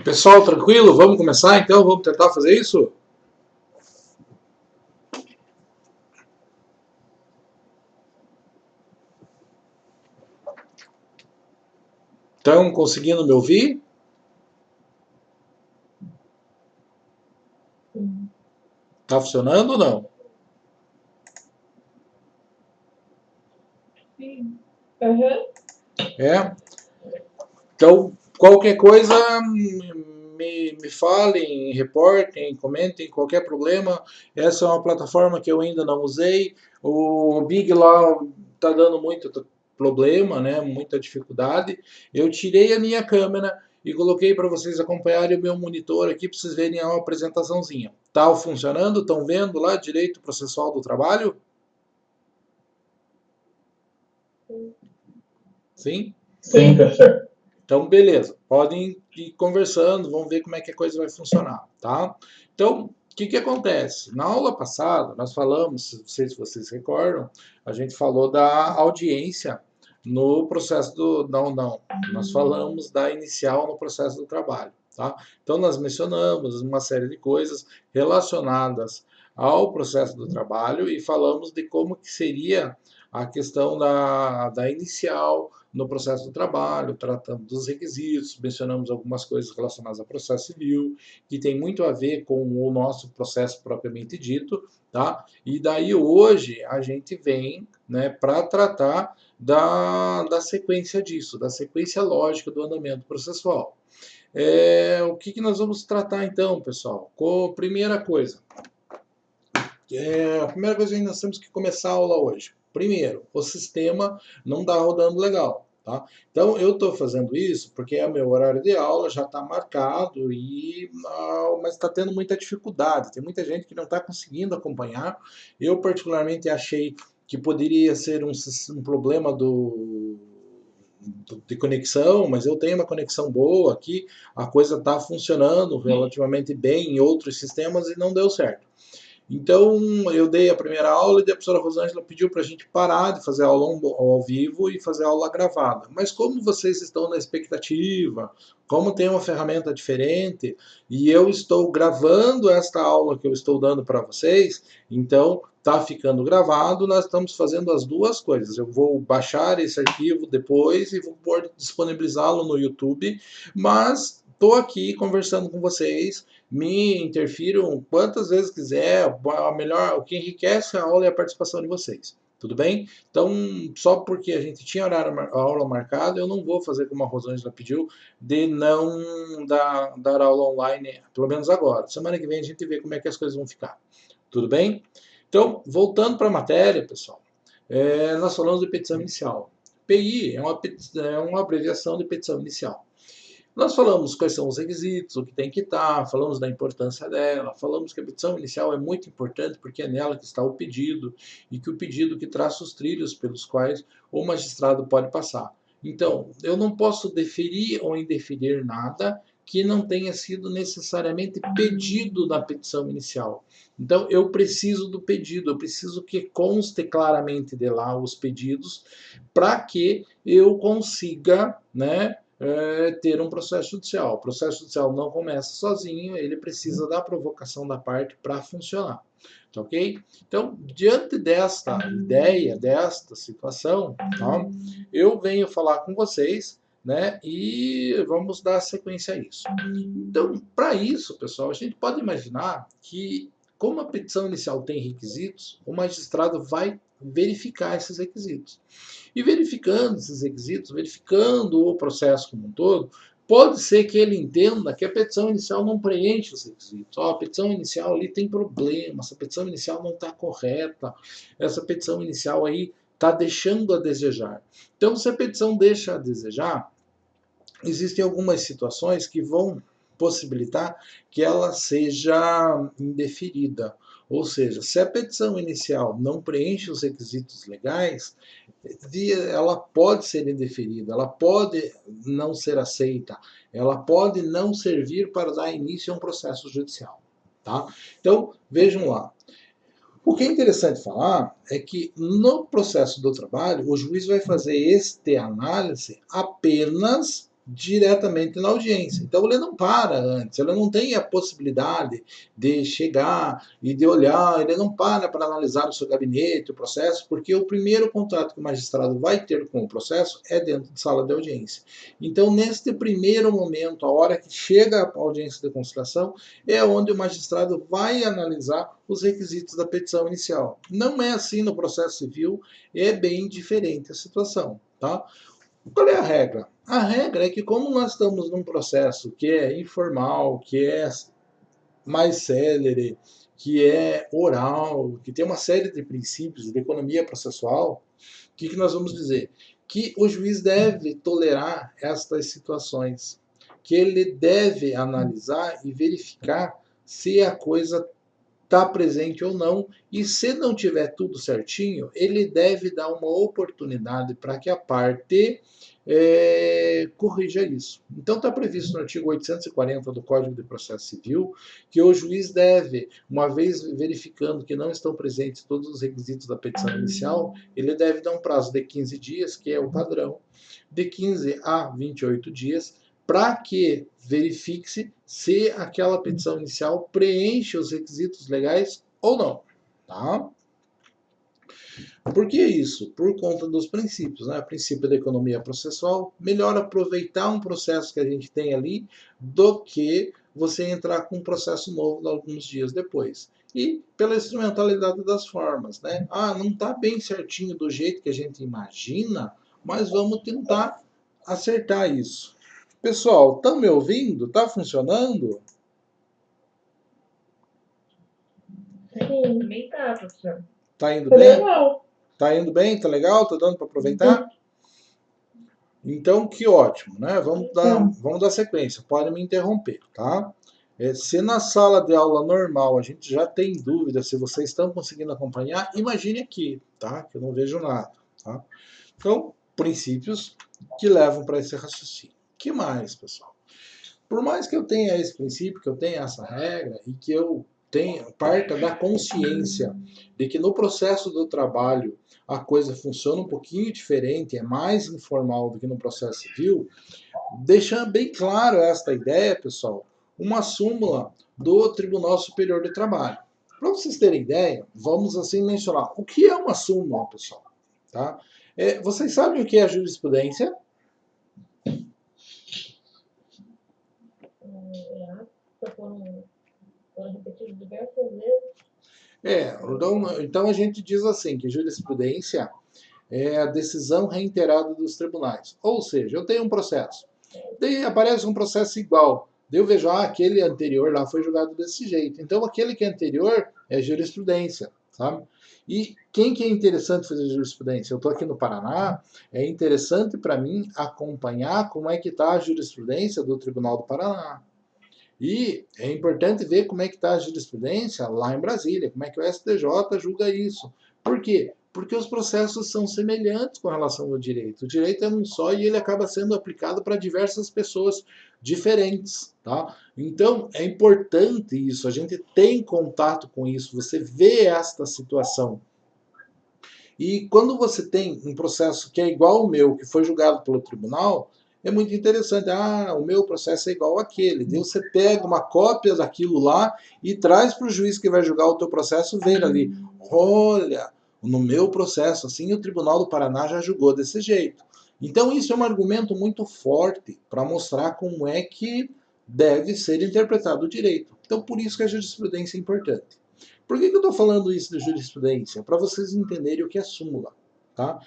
Pessoal, tranquilo? Vamos começar então? Vamos tentar fazer isso? Estão conseguindo me ouvir? Tá funcionando ou não? Sim. Uhum. É? Então, qualquer coisa, me falem, reportem, comentem, qualquer problema. Essa é uma plataforma que eu ainda não usei. O Big lá está dando muito problema, né? Muita dificuldade. Eu tirei a minha câmera e coloquei para vocês acompanharem o meu monitor aqui para vocês verem a apresentaçãozinha. Tá funcionando? Estão vendo lá direito processual do trabalho? Sim? Sim, professor. Então, beleza. Podem ir conversando, vamos ver como é que a coisa vai funcionar, tá? Então, o que acontece? Na aula passada, nós falamos, não sei se vocês recordam, a gente falou da audiência no processo do... Não. Nós falamos da inicial no processo do trabalho, tá? Então, nós mencionamos uma série de coisas relacionadas ao processo do trabalho e falamos de como que seria a questão da inicial, no processo do trabalho, tratando dos requisitos, mencionamos algumas coisas relacionadas ao processo civil, que tem muito a ver com o nosso processo propriamente dito, tá? E daí hoje a gente vem, né, para tratar da sequência disso, da sequência lógica do andamento processual. O que nós vamos tratar então, pessoal? Primeira coisa, a primeira coisa que nós temos que começar a aula hoje. Primeiro, o sistema não está rodando legal. Tá? Então, eu estou fazendo isso porque é meu horário de aula, já está marcado, mas está tendo muita dificuldade. Tem muita gente que não está conseguindo acompanhar. Eu, particularmente, achei que poderia ser um problema de conexão, mas eu tenho uma conexão boa aqui, a coisa está funcionando relativamente bem em outros sistemas e não deu certo. Então, eu dei a primeira aula e a professora Rosângela pediu para a gente parar de fazer aula ao vivo e fazer aula gravada. Mas como vocês estão na expectativa, como tem uma ferramenta diferente, e eu estou gravando esta aula que eu estou dando para vocês, então está ficando gravado, nós estamos fazendo as duas coisas. Eu vou baixar esse arquivo depois e vou disponibilizá-lo no YouTube, mas estou aqui conversando com vocês, me interfiram quantas vezes quiser, o que enriquece a aula é a participação de vocês. Tudo bem? Então, só porque a gente tinha a aula marcada, eu não vou fazer como a Rosângela pediu, de não dar aula online, pelo menos agora. Semana que vem a gente vê como é que as coisas vão ficar. Tudo bem? Então, voltando para a matéria, pessoal, nós falamos de petição inicial. PI é uma abreviação de petição inicial. Nós falamos quais são os requisitos, o que tem que estar, falamos da importância dela, falamos que a petição inicial é muito importante porque é nela que está o pedido e que o pedido que traça os trilhos pelos quais o magistrado pode passar. Então, eu não posso deferir ou indeferir nada que não tenha sido necessariamente pedido na petição inicial. Então, eu preciso do pedido, eu preciso que conste claramente de lá os pedidos para que eu consiga, né, ter um processo judicial. O processo judicial não começa sozinho, ele precisa da provocação da parte para funcionar. Tá ok? Então, diante desta ideia, desta situação, tá, eu venho falar com vocês, né, e vamos dar sequência a isso. Então, para isso, pessoal, a gente pode imaginar que, como a petição inicial tem requisitos, o magistrado vai verificar esses requisitos. E verificando esses requisitos, verificando o processo como um todo, pode ser que ele entenda que a petição inicial não preenche os requisitos. A petição inicial ali tem problema, essa petição inicial não está correta, essa petição inicial aí está deixando a desejar. Então, se a petição deixa a desejar, existem algumas situações que vão possibilitar que ela seja indeferida. Ou seja, se a petição inicial não preenche os requisitos legais, ela pode ser indeferida, ela pode não ser aceita, ela pode não servir para dar início a um processo judicial. Tá? Então, vejam lá. O que é interessante falar é que no processo do trabalho, o juiz vai fazer esta análise apenas diretamente na audiência. Então ele não para antes, ele não tem a possibilidade de chegar e de olhar, ele não para analisar o seu gabinete, o processo, porque o primeiro contato que o magistrado vai ter com o processo é dentro de sala de audiência. Então, neste primeiro momento, a hora que chega a audiência de conciliação, é onde o magistrado vai analisar os requisitos da petição inicial. Não é assim no processo civil, é bem diferente a situação, tá? Qual é a regra? A regra é que, como nós estamos num processo que é informal, que é mais célere, que é oral, que tem uma série de princípios de economia processual, o que nós vamos dizer? Que o juiz deve tolerar estas situações, que ele deve analisar e verificar se a coisa está presente ou não, e se não tiver tudo certinho, ele deve dar uma oportunidade para que a parte corrija isso. Então está previsto no artigo 840 do Código de Processo Civil que o juiz deve, uma vez verificando que não estão presentes todos os requisitos da petição inicial, ele deve dar um prazo de 15 dias, que é o padrão, de 15 a 28 dias, para que verifique-se se aquela petição inicial preenche os requisitos legais ou não. Tá? Por que isso? Por conta dos princípios, né? O princípio da economia processual, melhor aproveitar um processo que a gente tem ali do que você entrar com um processo novo alguns dias depois. E pela instrumentalidade das formas, né? Ah, não está bem certinho do jeito que a gente imagina, mas vamos tentar acertar isso. Pessoal, estão me ouvindo? Está funcionando? Sim, também tá, professor. Tá indo Tá bem? legal. Tá indo bem? Tá legal? Tá dando para aproveitar? Então, que ótimo, né? Vamos dar sequência. Pode me interromper, tá? Se na sala de aula normal a gente já tem dúvida se vocês estão conseguindo acompanhar, imagine aqui, tá? Que eu não vejo nada, tá? Então, princípios que levam para esse raciocínio. Que mais, pessoal? Por mais que eu tenha esse princípio, que eu tenha essa regra e que eu tenha parta da consciência de que no processo do trabalho a coisa funciona um pouquinho diferente, é mais informal do que no processo civil, deixando bem claro esta ideia, pessoal, uma súmula do Tribunal Superior do Trabalho. Para vocês terem ideia, vamos assim mencionar o que é uma súmula, pessoal. Tá? Vocês sabem o que é a jurisprudência? Foram repetidos diversas vezes. Então a gente diz assim, que jurisprudência é a decisão reiterada dos tribunais. Ou seja, eu tenho um processo, daí aparece um processo igual, daí eu vejo, aquele anterior lá foi julgado desse jeito. Então aquele que é anterior é jurisprudência, sabe? E quem que é interessante fazer jurisprudência? Eu estou aqui no Paraná, é interessante para mim acompanhar como é que está a jurisprudência do Tribunal do Paraná. E é importante ver como é que está a jurisprudência lá em Brasília, como é que o STJ julga isso. Por quê? Porque os processos são semelhantes com relação ao direito. O direito é um só e ele acaba sendo aplicado para diversas pessoas diferentes. Tá? Então, é importante isso, a gente tem contato com isso, você vê esta situação. E quando você tem um processo que é igual ao meu, que foi julgado pelo tribunal, é muito interessante. O meu processo é igual àquele. Daí você pega uma cópia daquilo lá e traz para o juiz que vai julgar o teu processo ver ali. Olha, no meu processo, assim, o Tribunal do Paraná já julgou desse jeito. Então isso é um argumento muito forte para mostrar como é que deve ser interpretado o direito. Então por isso que a jurisprudência é importante. Por que eu estou falando isso de jurisprudência? Para vocês entenderem o que é súmula. Tá?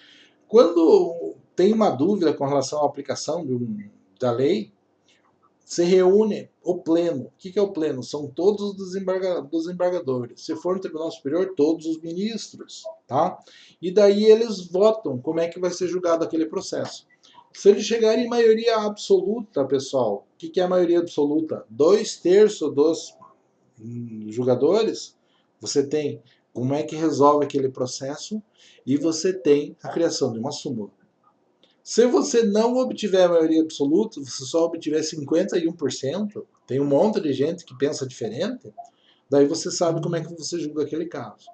Quando tem uma dúvida com relação à aplicação da lei, se reúne o pleno. O que é o pleno? São todos os desembargadores. Se for no Tribunal Superior, todos os ministros. Tá? E daí eles votam como é que vai ser julgado aquele processo. Se eles chegarem em maioria absoluta, pessoal, o que é a maioria absoluta? 2/3 dos julgadores, você tem como é que resolve aquele processo e você tem a criação de uma súmula. Se você não obtiver a maioria absoluta, você só obtiver 51%, tem um monte de gente que pensa diferente, daí você sabe como é que você julga aquele caso.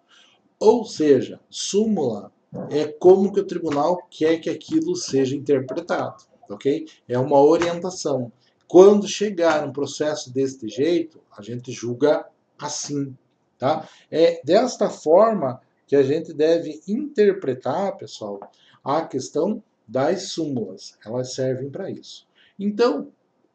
Ou seja, súmula é como que o tribunal quer que aquilo seja interpretado. ok? É uma orientação. Quando chegar um processo deste jeito, a gente julga assim, tá? É desta forma que a gente deve interpretar, pessoal, a questão das súmulas. Elas servem para isso. Então,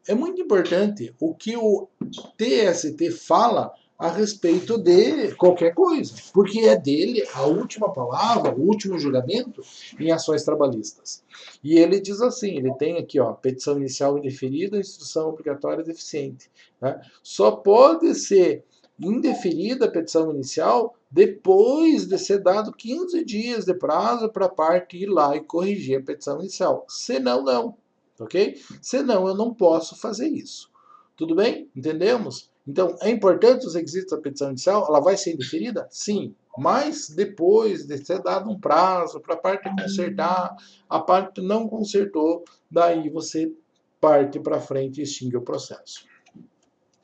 é muito importante o que o TST fala a respeito de qualquer coisa, porque é dele a última palavra, o último julgamento em ações trabalhistas. E ele diz assim, ele tem aqui, ó, petição inicial indeferida, instrução obrigatória deficiente. Tá? Só pode ser indeferida a petição inicial depois de ser dado 15 dias de prazo para a parte ir lá e corrigir a petição inicial. Senão, não. Ok? Senão, eu não posso fazer isso. Tudo bem? Entendemos? Então, é importante os requisitos da petição inicial? Ela vai ser indeferida? Sim. Mas depois de ser dado um prazo para a parte consertar, a parte não consertou, daí você parte para frente e extingue o processo.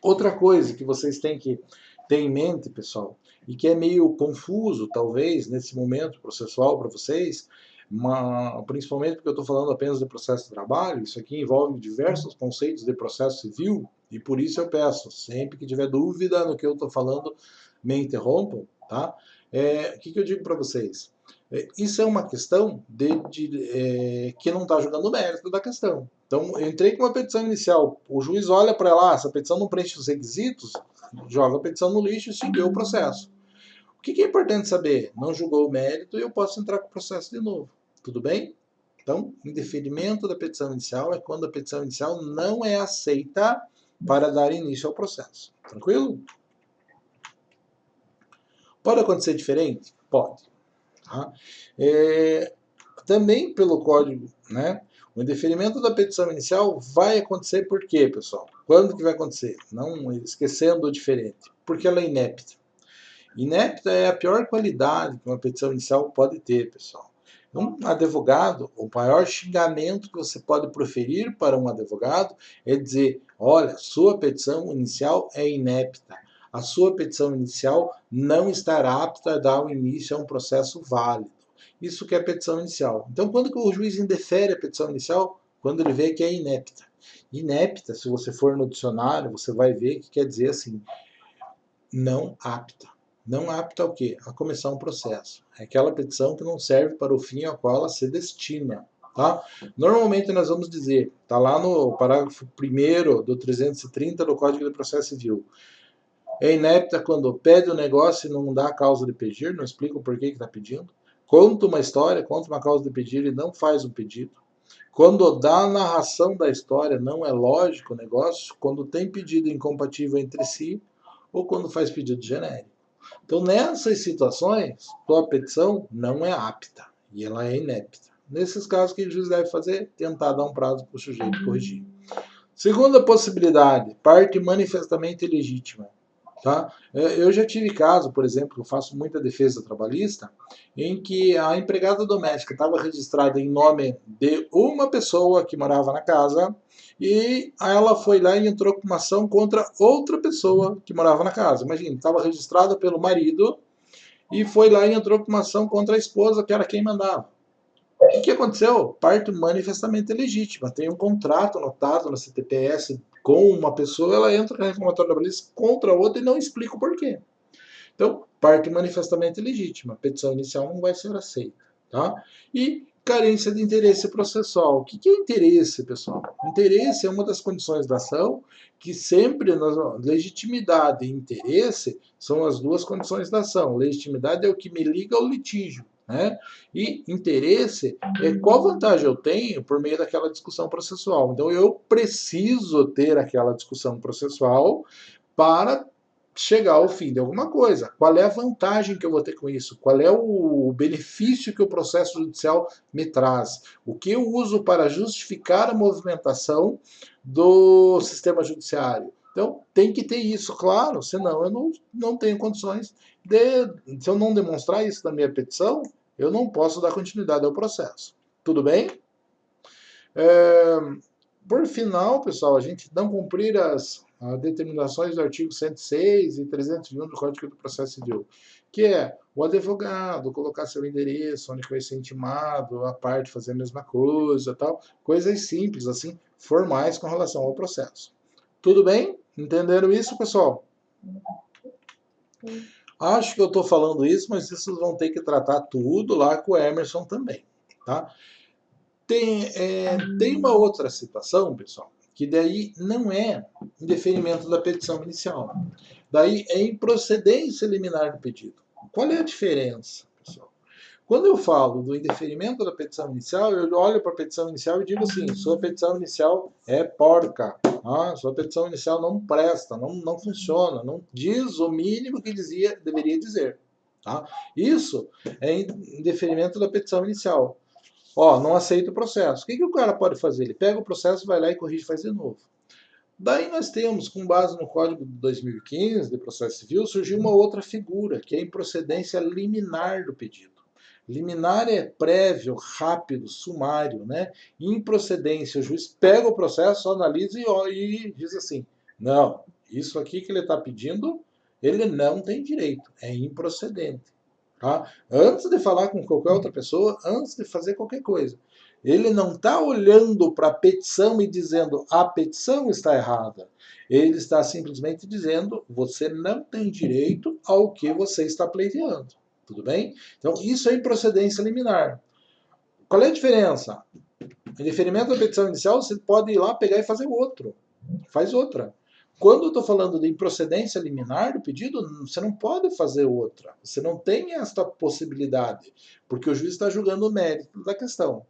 Outra coisa que vocês têm que ter em mente, pessoal, e que é meio confuso, talvez, nesse momento processual para vocês, principalmente porque eu estou falando apenas de processo de trabalho, isso aqui envolve diversos conceitos de processo civil, e por isso eu peço, sempre que tiver dúvida no que eu estou falando, me interrompam, tá? O que eu digo para vocês? Isso é uma questão que não está jogando o mérito da questão. Então, eu entrei com uma petição inicial, o juiz olha para lá, essa petição não preenche os requisitos, joga a petição no lixo e seguiu o processo. O que é importante saber? Não julgou o mérito e eu posso entrar com o processo de novo. Tudo bem? Então, indeferimento da petição inicial é quando a petição inicial não é aceita para dar início ao processo. Tranquilo? Pode acontecer diferente? Pode. Tá? Também pelo código, né? O indeferimento da petição inicial vai acontecer por quê, pessoal? Quando que vai acontecer? Não esquecendo o diferente. Porque ela é inepta. Inepta é a pior qualidade que uma petição inicial pode ter, pessoal. Um advogado, o maior xingamento que você pode proferir para um advogado é dizer: olha, sua petição inicial é inepta. A sua petição inicial não estará apta a dar o início a um processo válido. Isso que é a petição inicial. Então, quando que o juiz indefere a petição inicial? Quando ele vê que é inepta. Inepta, se você for no dicionário, você vai ver que quer dizer assim, não apta. Não apta ao quê? A começar um processo. É aquela petição que não serve para o fim ao qual ela se destina. Tá? Normalmente nós vamos dizer, está lá no parágrafo 1º do 330 do Código de Processo Civil. É inepta quando pede o negócio e não dá a causa de pedir, não explica o porquê que está pedindo. Conta uma história, conta uma causa de pedir e não faz um pedido. Quando dá a narração da história não é lógico o negócio, quando tem pedido incompatível entre si, ou quando faz pedido genérico. Então, nessas situações, tua petição não é apta e ela é inepta. Nesses casos, o que o juiz deve fazer? Tentar dar um prazo para o sujeito corrigir. Segunda possibilidade, parte manifestamente ilegítima. Tá? Eu já tive caso, por exemplo, eu faço muita defesa trabalhista, em que a empregada doméstica estava registrada em nome de uma pessoa que morava na casa e ela foi lá e entrou com uma ação contra outra pessoa que morava na casa. Imagina, estava registrada pelo marido e foi lá e entrou com uma ação contra a esposa, que era quem mandava. O que aconteceu? Parte manifestamente legítima. Tem um contrato anotado na CTPS com uma pessoa, ela entra com a reclamatória trabalhista contra a outra e não explica o porquê. Então, parte manifestamente legítima. A petição inicial não vai ser aceita. Tá? E carência de interesse processual. O que é interesse, pessoal? Interesse é uma das condições da ação que sempre, legitimidade e interesse são as duas condições da ação. Legitimidade é o que me liga ao litígio. Né? E interesse é qual vantagem eu tenho por meio daquela discussão processual. Então, eu preciso ter aquela discussão processual para chegar ao fim de alguma coisa. Qual é a vantagem que eu vou ter com isso? Qual é o benefício que o processo judicial me traz? O que eu uso para justificar a movimentação do sistema judiciário? Então, tem que ter isso, claro, senão eu não tenho condições se eu não demonstrar isso na minha petição, eu não posso dar continuidade ao processo. Tudo bem? Por final, pessoal, a gente não cumprir as determinações do artigo 106 e 301 do Código do Processo Civil, que é O advogado, colocar seu endereço, onde vai ser intimado, a parte fazer a mesma coisa, tal. Coisas simples, assim, formais com relação ao processo. Tudo bem? Entenderam isso, pessoal? Acho que eu estou falando isso, mas vocês vão ter que tratar tudo lá com o Emerson também, tá? Tem uma outra situação, pessoal, que daí não é indeferimento da petição inicial. Daí é improcedência liminar do pedido. Qual é a diferença, pessoal? Quando eu falo do indeferimento da petição inicial, eu olho para a petição inicial e digo assim: sua petição inicial é porca, sua petição inicial não presta, não funciona, não diz o mínimo que deveria dizer. Tá? Isso é indeferimento da petição inicial. Não aceita o processo. O que o cara pode fazer? Ele pega o processo, vai lá e corrige e faz de novo. Daí nós temos, com base no Código de 2015 de Processo Civil, surgiu uma outra figura, que é a improcedência liminar do pedido. Liminar é prévio, rápido, sumário, né? Improcedência, o juiz pega o processo, analisa e diz assim: não, isso aqui que ele está pedindo, ele não tem direito, é improcedente. Tá? Antes de falar com qualquer outra pessoa, antes de fazer qualquer coisa. Ele não está olhando para a petição e dizendo a petição está errada. Ele está simplesmente dizendo você não tem direito ao que você está pleiteando. Tudo bem? Então, isso é improcedência liminar. Qual é a diferença? Em deferimento da petição inicial, você pode ir lá, pegar e fazer outro. Faz outra. Quando eu estou falando de improcedência liminar do pedido, você não pode fazer outra. Você não tem esta possibilidade, porque o juiz está julgando o mérito da questão.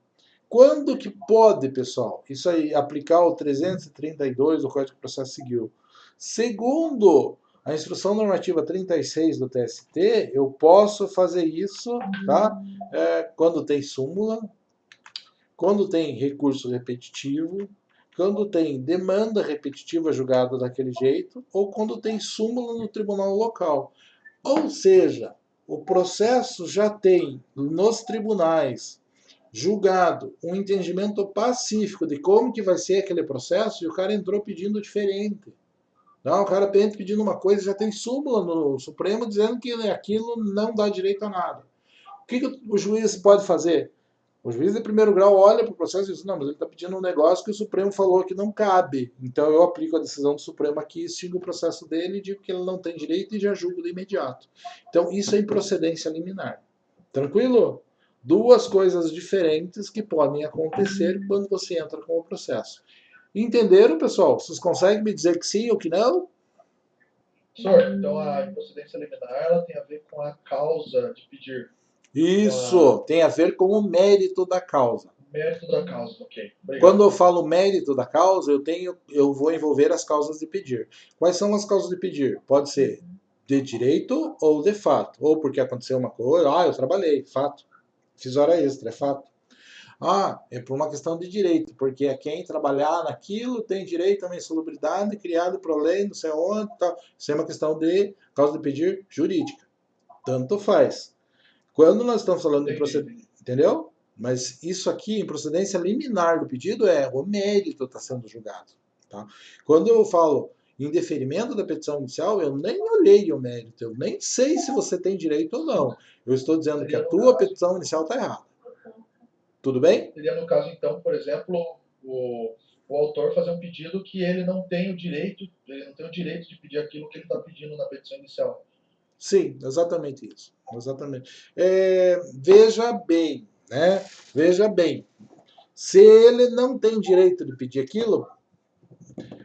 Quando que pode, pessoal, isso aí, aplicar o 332 do Código de Processo Civil? Segundo a Instrução Normativa 36 do TST, eu posso fazer isso, tá? Quando tem súmula, quando tem recurso repetitivo, quando tem demanda repetitiva julgada daquele jeito, ou quando tem súmula no tribunal local. Ou seja, o processo já tem nos tribunais julgado um entendimento pacífico de como que vai ser aquele processo e o cara entrou pedindo diferente. Não, o cara entra pedindo uma coisa, já tem súmula no Supremo dizendo que aquilo não dá direito a nada. O que o juiz pode fazer? O juiz de primeiro grau olha para o processo e diz: não, mas ele está pedindo um negócio que o Supremo falou que não cabe. Então eu aplico a decisão do Supremo aqui, extingo o processo dele, digo que ele não tem direito e já julgo de imediato. Então isso é improcedência liminar. Tranquilo? Duas coisas diferentes que podem acontecer quando você entra com o processo. Entenderam, pessoal? Vocês conseguem me dizer que sim ou que não? Senhor, então a improcedência liminar ela tem a ver com a causa de pedir. Isso, tem a ver com o mérito da causa. Mérito da causa, ok. Obrigado. Quando eu falo mérito da causa, eu vou envolver as causas de pedir. Quais são as causas de pedir? Pode ser de direito ou de fato. Ou porque aconteceu uma coisa, eu trabalhei, fato. Fiz hora extra, é fato. É por uma questão de direito, porque quem trabalhar naquilo tem direito a uma insalubridade criada por lei, não sei onde, tal. Isso é uma questão de causa de pedir jurídica. Tanto faz. Quando nós estamos falando de procedimento, entendeu? Mas isso aqui, em procedência liminar do pedido, o mérito está sendo julgado. Tá? Quando eu falo em deferimento da petição inicial, eu nem olhei o mérito, eu nem sei se você tem direito ou não. Eu estou dizendo que a tua petição inicial está errada. Tudo bem? Seria no caso, então, por exemplo, o autor fazer um pedido que ele não tem o direito de pedir aquilo que ele está pedindo na petição inicial. Sim, exatamente isso. Exatamente. Veja bem, né? Veja bem. Se ele não tem direito de pedir aquilo,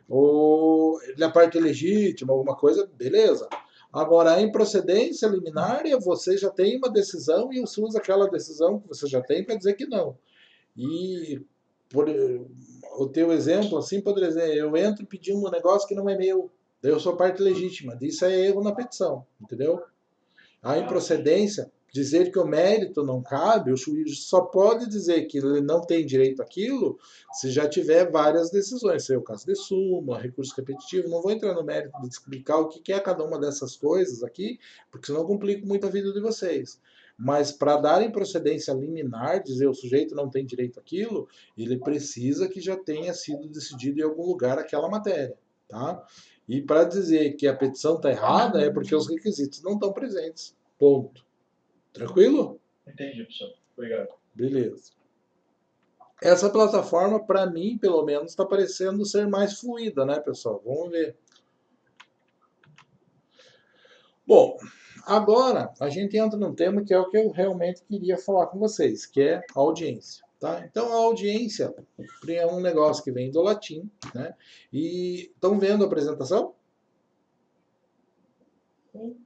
ou na parte legítima, alguma coisa, beleza. Agora, a improcedência liminar, você já tem uma decisão e você usa aquela decisão que você já tem para dizer que não. E por o teu exemplo, assim, poderia dizer, eu entro pedindo um negócio que não é meu, eu sou parte legítima, isso é erro na petição, entendeu? A improcedência, dizer que o mérito não cabe, o juiz só pode dizer que ele não tem direito àquilo se já tiver várias decisões, se é o caso de súmula, recurso repetitivo. Não vou entrar no mérito de explicar o que é cada uma dessas coisas aqui, porque senão complico muito a vida de vocês. Mas para dar improcedência liminar, dizer o sujeito não tem direito àquilo, ele precisa que já tenha sido decidido em algum lugar aquela matéria, tá? E para dizer que a petição está errada é porque os requisitos não estão presentes. Ponto. Tranquilo? Entendi, professor. Obrigado. Beleza. Essa plataforma, para mim, pelo menos, está parecendo ser mais fluida, né, pessoal? Vamos ver. Bom, agora a gente entra num tema que é o que eu realmente queria falar com vocês, que é a audiência. Tá? Então, a audiência é um negócio que vem do latim, né? E estão vendo a apresentação? Sim.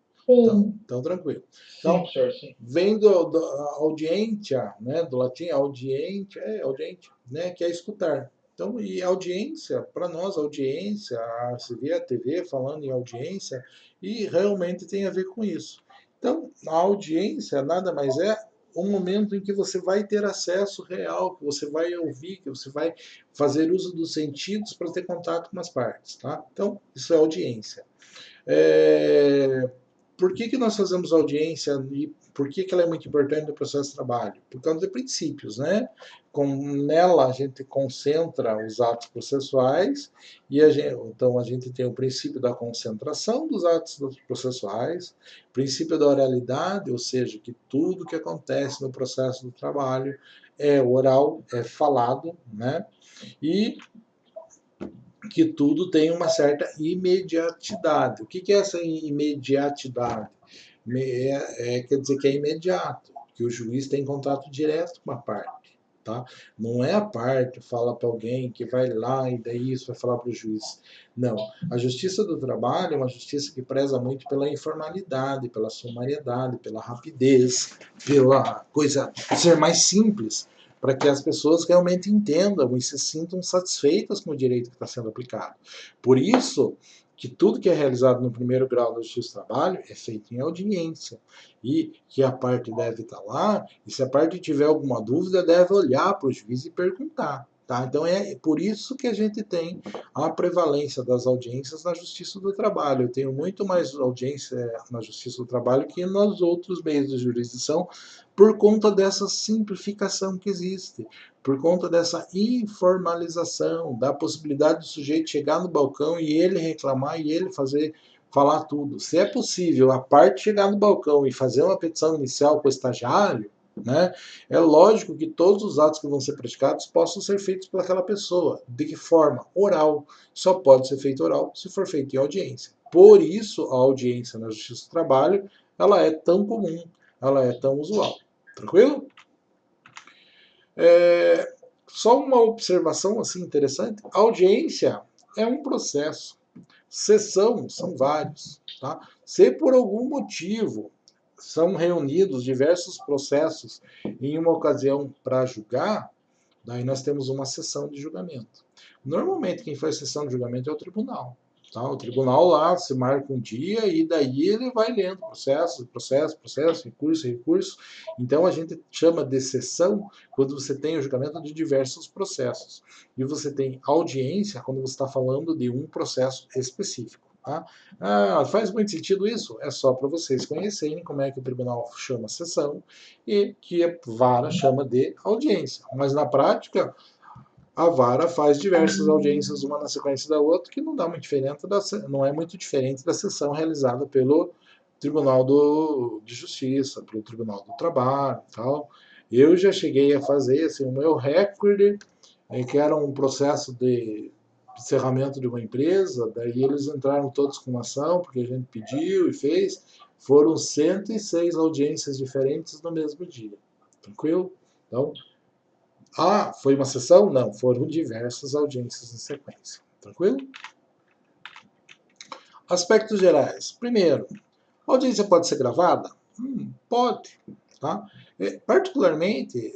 Então tranquilo. Então, Sim, senhor, sim. vem do audientia, né? Do latim audiente, audiente, né? Que é escutar. Então, e audiência, para nós, audiência, você vê a TV falando em audiência, e realmente tem a ver com isso. Então, a audiência nada mais é um momento em que você vai ter acesso real, que você vai ouvir, que você vai fazer uso dos sentidos para ter contato com as partes, tá? Então, isso é audiência. Por que nós fazemos audiência e por que ela é muito importante no processo de trabalho? Por causa de princípios, né? Nela a gente concentra os atos processuais e então a gente tem o princípio da concentração dos atos processuais, princípio da oralidade, ou seja, que tudo que acontece no processo do trabalho é oral, é falado, né? E que tudo tem uma certa imediatidade. O que é essa imediatidade? Quer dizer que é imediato, que o juiz tem contato direto com a parte. Tá? Não é a parte fala para alguém que vai lá e daí isso vai falar para o juiz. Não. A justiça do trabalho é uma justiça que preza muito pela informalidade, pela sumariedade, pela rapidez, pela coisa ser mais simples, para que as pessoas realmente entendam e se sintam satisfeitas com o direito que está sendo aplicado. Por isso que tudo que é realizado no primeiro grau da Justiça do Trabalho é feito em audiência. E que a parte deve estar lá, e se a parte tiver alguma dúvida, deve olhar para o juiz e perguntar. Tá? Então é por isso que a gente tem a prevalência das audiências na Justiça do Trabalho. Eu tenho muito mais audiência na Justiça do Trabalho que nos outros meios de jurisdição, por conta dessa simplificação que existe, por conta dessa informalização, da possibilidade do sujeito chegar no balcão e ele reclamar e ele falar tudo. Se é possível a parte chegar no balcão e fazer uma petição inicial com o estagiário, né, é lógico que todos os atos que vão ser praticados possam ser feitos por aquela pessoa. De que forma? Oral. Só pode ser feito oral se for feito em audiência. Por isso, a audiência na Justiça do Trabalho ela é tão comum, ela é tão usual. Tranquilo? Só uma observação assim interessante. A audiência é um processo. Sessão são vários. Tá? Se por algum motivo são reunidos diversos processos em uma ocasião para julgar, daí nós temos uma sessão de julgamento. Normalmente quem faz sessão de julgamento é o tribunal. Tá? O tribunal lá se marca um dia e daí ele vai lendo processo, recurso, recurso. Então a gente chama de sessão quando você tem o julgamento de diversos processos. E você tem audiência quando você está falando de um processo específico. Tá? Faz muito sentido isso? É só para vocês conhecerem como é que o tribunal chama sessão e que a vara chama de audiência. Mas na prática, a vara faz diversas audiências, uma na sequência da outra, que não dá muito diferente não é muito diferente da sessão realizada pelo Tribunal de Justiça, pelo Tribunal do Trabalho e tal. Eu já cheguei a fazer assim, o meu recorde, que era um processo de encerramento de uma empresa, daí eles entraram todos com uma ação, porque a gente pediu e fez, foram 106 audiências diferentes no mesmo dia. Tranquilo? Então, foi uma sessão? Não, foram diversas audiências em sequência. Tranquilo? Aspectos gerais. Primeiro, a audiência pode ser gravada? Pode. Tá? Particularmente,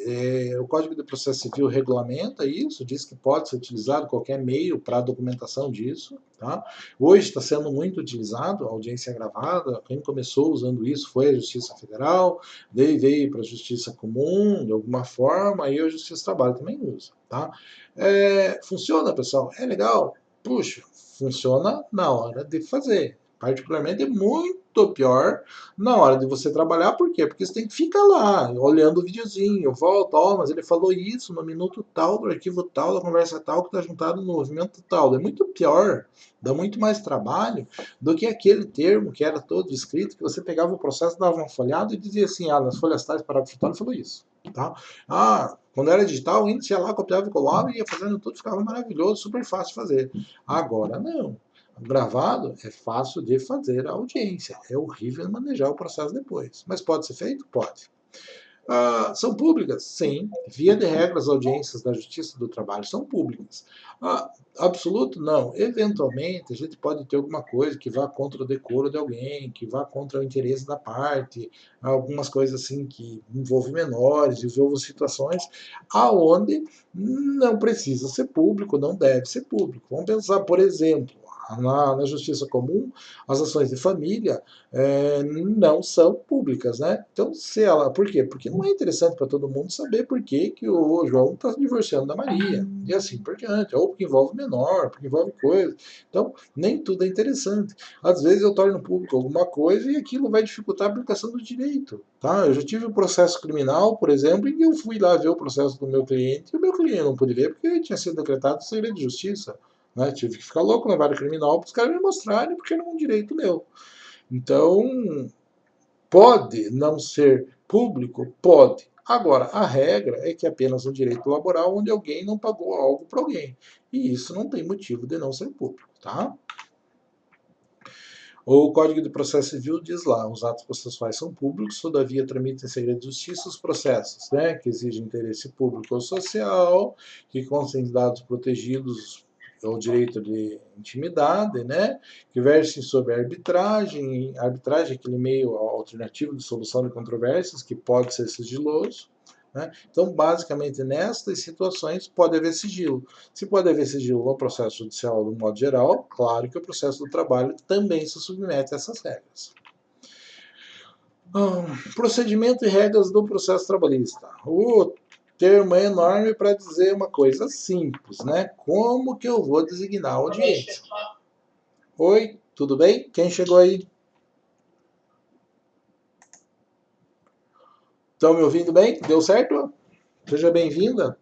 o Código de Processo Civil regulamenta isso, diz que pode ser utilizado qualquer meio para a documentação disso. Tá? Hoje está sendo muito utilizado a audiência gravada, quem começou usando isso foi a Justiça Federal, daí veio para a Justiça Comum, de alguma forma, e a Justiça do Trabalho também usa. Tá? Funciona, pessoal? É legal? Puxa, funciona na hora de fazer. Particularmente é muito pior na hora de você trabalhar, por quê? Porque você tem que ficar lá, olhando o videozinho, volta, ó, mas ele falou isso no minuto tal, do arquivo tal, da conversa tal, que está juntado no movimento tal. É muito pior, dá muito mais trabalho do que aquele termo que era todo escrito, que você pegava o processo, dava uma folhada e dizia assim, nas folhas tais, parágrafo tal, ele falou isso. Tá? Quando era digital, o índice ia lá, copiava e colava, ia fazendo tudo, ficava maravilhoso, super fácil de fazer. Agora não. Gravado é fácil de fazer a audiência. É horrível manejar o processo depois. Mas pode ser feito? Pode. São públicas? Sim. Via de regra, as audiências da Justiça do Trabalho são públicas. Absoluto? Não. Eventualmente, a gente pode ter alguma coisa que vá contra o decoro de alguém, que vá contra o interesse da parte, algumas coisas assim que envolvem menores, envolvem situações aonde não precisa ser público, não deve ser público. Vamos pensar, por exemplo, na justiça comum, as ações de família não são públicas, né? Então, se ela. Por quê? Porque não é interessante para todo mundo saber por que, que o João está se divorciando da Maria. E assim por diante. Ou porque envolve menor, porque envolve coisa. Então, nem tudo é interessante. Às vezes eu torno público alguma coisa e aquilo vai dificultar a aplicação do direito. Tá? Eu já tive um processo criminal, por exemplo, em que eu fui lá ver o processo do meu cliente e o meu cliente não pôde ver porque tinha sido decretado segredo de justiça. Né? Tive que ficar louco na vara criminal para os caras me mostrarem porque era um direito meu. Então, pode não ser público? Pode. Agora, a regra é que é apenas um direito laboral onde alguém não pagou algo para alguém. E isso não tem motivo de não ser público, tá? O Código de Processo Civil diz lá, os atos processuais são públicos, todavia tramitam em segredo de justiça os processos, né, que exigem interesse público ou social, que contêm dados protegidos ao direito de intimidade, né, que versem sobre arbitragem é aquele meio alternativo de solução de controvérsias, que pode ser sigiloso, né? Então, basicamente, nestas situações pode haver sigilo. Se pode haver sigilo no processo judicial, do modo geral, claro que o processo do trabalho também se submete a essas regras. Procedimento e regras do processo trabalhista. O termo é enorme para dizer uma coisa simples, né? Como que eu vou designar a audiência? Oi, tudo bem? Quem chegou aí? Estão me ouvindo bem? Deu certo? Seja bem-vinda.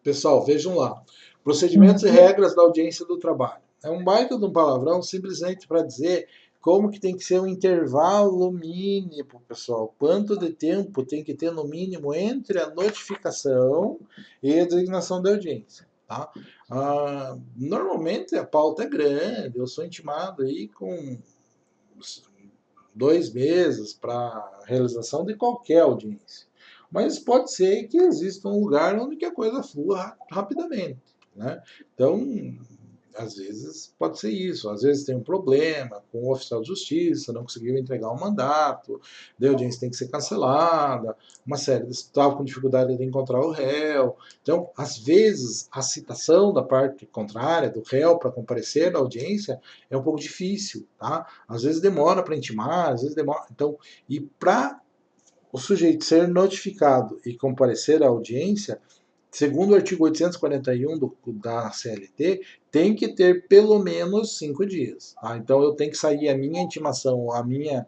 Pessoal, vejam lá. Procedimentos e regras da audiência do trabalho. É um baita de um palavrão simplesmente para dizer como que tem que ser um intervalo mínimo, pessoal. Quanto de tempo tem que ter no mínimo entre a notificação e a designação da audiência. Tá? Normalmente a pauta é grande, eu sou intimado aí com 2 meses para a realização de qualquer audiência. Mas pode ser que exista um lugar onde que a coisa flua rapidamente. Né? Então, às vezes pode ser isso. Às vezes tem um problema com o oficial de justiça, não conseguiu entregar um mandato, a audiência tem que ser cancelada, uma série de estava com dificuldade de encontrar o réu. Então, às vezes, a citação da parte contrária, do réu, para comparecer na audiência, é um pouco difícil. Tá? Às vezes demora para intimar, às vezes demora. Então, e para o sujeito ser notificado e comparecer à audiência, segundo o artigo 841 da CLT, tem que ter pelo menos 5 dias. Tá? Então eu tenho que sair a minha intimação, a minha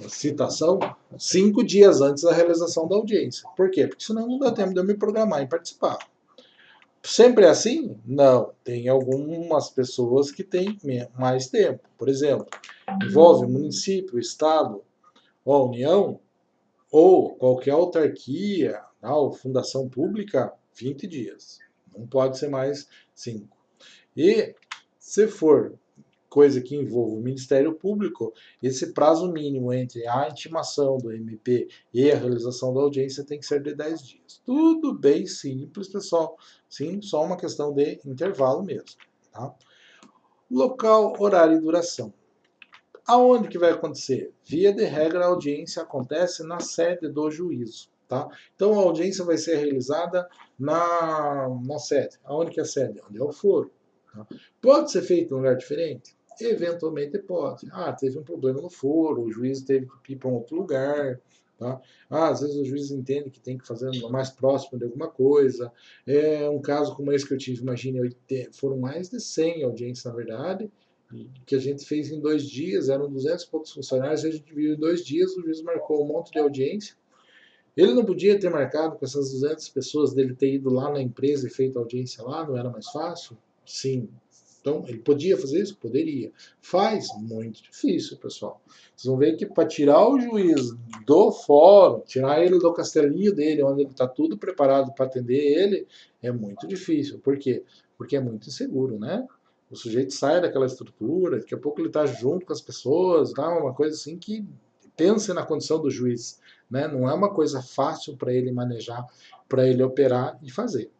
citação, 5 dias antes da realização da audiência. Por quê? Porque senão não dá tempo de eu me programar e participar. Sempre é assim? Não. Tem algumas pessoas que têm mais tempo. Por exemplo, envolve o município, o estado ou a União, ou qualquer autarquia, ou fundação pública, 20 dias. Não pode ser mais 5. E se for coisa que envolva o Ministério Público, esse prazo mínimo entre a intimação do MP e a realização da audiência tem que ser de 10 dias. Tudo bem simples, pessoal. Sim, só uma questão de intervalo mesmo. Tá? Local, horário e duração. Aonde que vai acontecer? Via de regra, a audiência acontece na sede do juízo. Tá? Então, a audiência vai ser realizada na sede. Aonde que é a sede? Onde é o foro. Tá? Pode ser feito em um lugar diferente? Eventualmente pode. Teve um problema no foro, o juiz teve que ir para um outro lugar. Tá? Às vezes o juiz entende que tem que fazer mais próximo de alguma coisa. É um caso como esse que eu tive, imagine, foram mais de 100 audiências, na verdade, que a gente fez em 2 dias, eram 200 e poucos funcionários, a gente viu em 2 dias, o juiz marcou um monte de audiência. Ele não podia ter marcado com essas 200 pessoas dele ter ido lá na empresa e feito audiência lá, não era mais fácil? Sim. Então, ele podia fazer isso? Poderia. Faz? Muito difícil, pessoal. Vocês vão ver que para tirar o juiz do fórum, tirar ele do castelinho dele, onde ele está tudo preparado para atender ele, é muito difícil. Por quê? Porque é muito inseguro, né? O sujeito sai daquela estrutura, daqui a pouco ele está junto com as pessoas, tá? Uma coisa assim que pense na condição do juiz, né? Não é uma coisa fácil para ele manejar, para ele operar e fazer.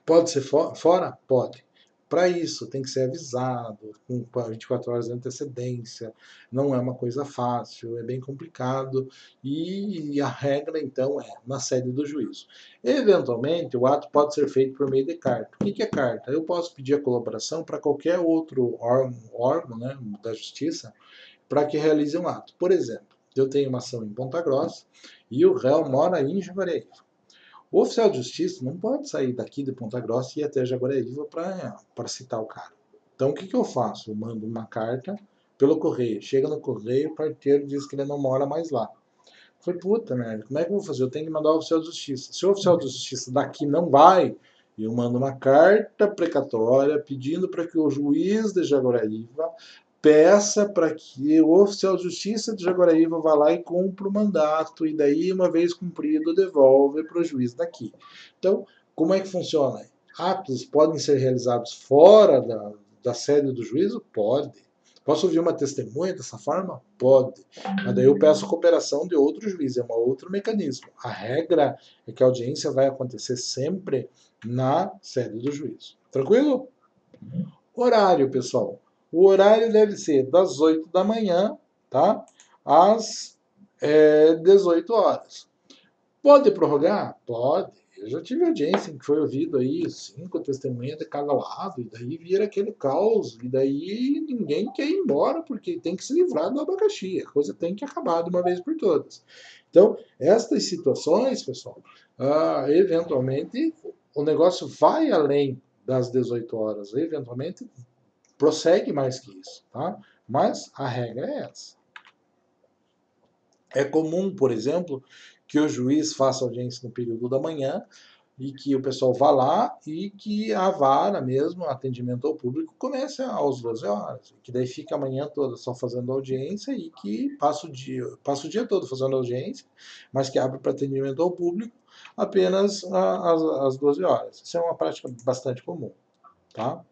Pode ser fora? Pode. Para isso, tem que ser avisado, com 24 horas de antecedência. Não é uma coisa fácil, é bem complicado. E a regra, então, é na sede do juízo. Eventualmente, o ato pode ser feito por meio de carta. O que é carta? Eu posso pedir a colaboração para qualquer outro órgão, né, da justiça para que realize um ato. Por exemplo, eu tenho uma ação em Ponta Grossa e o réu mora em Jaguareíva. O oficial de justiça não pode sair daqui de Ponta Grossa e ir até Jaguareíva para citar o cara. Então, o que eu faço? Eu mando uma carta pelo correio. Chega no correio, o parteiro diz que ele não mora mais lá. Foi puta merda, como é que eu vou fazer? Eu tenho que mandar o oficial de justiça. Se o oficial de justiça daqui não vai, eu mando uma carta precatória pedindo para que o juiz de Jaguareíva peça para que o oficial de justiça de Jaguareíva vá lá e cumpra o mandato, e daí, uma vez cumprido, devolve para o juiz daqui. Então, como é que funciona? Atos podem ser realizados fora da sede do juízo? Pode. Posso ouvir uma testemunha dessa forma? Pode. Mas daí eu peço a cooperação de outro juiz, é um outro mecanismo. A regra é que a audiência vai acontecer sempre na sede do juízo. Tranquilo? Horário, pessoal. O horário deve ser das 8 da manhã, tá? Às 18 horas. Pode prorrogar? Pode. Eu já tive audiência em que foi ouvido aí 5 testemunhas de cada lado, e daí vira aquele caos, e daí ninguém quer ir embora, porque tem que se livrar do abacaxi, a coisa tem que acabar de uma vez por todas. Então, estas situações, pessoal, eventualmente o negócio vai além das 18 horas, eventualmente prossegue mais que isso, tá? Mas a regra é essa. É comum, por exemplo, que o juiz faça audiência no período da manhã e que o pessoal vá lá e que a vara mesmo, atendimento ao público, comece às 12 horas. Que daí fica a manhã toda só fazendo audiência e que passa o dia todo fazendo audiência, mas que abre para atendimento ao público apenas às 12 horas. Isso é uma prática bastante comum, tá?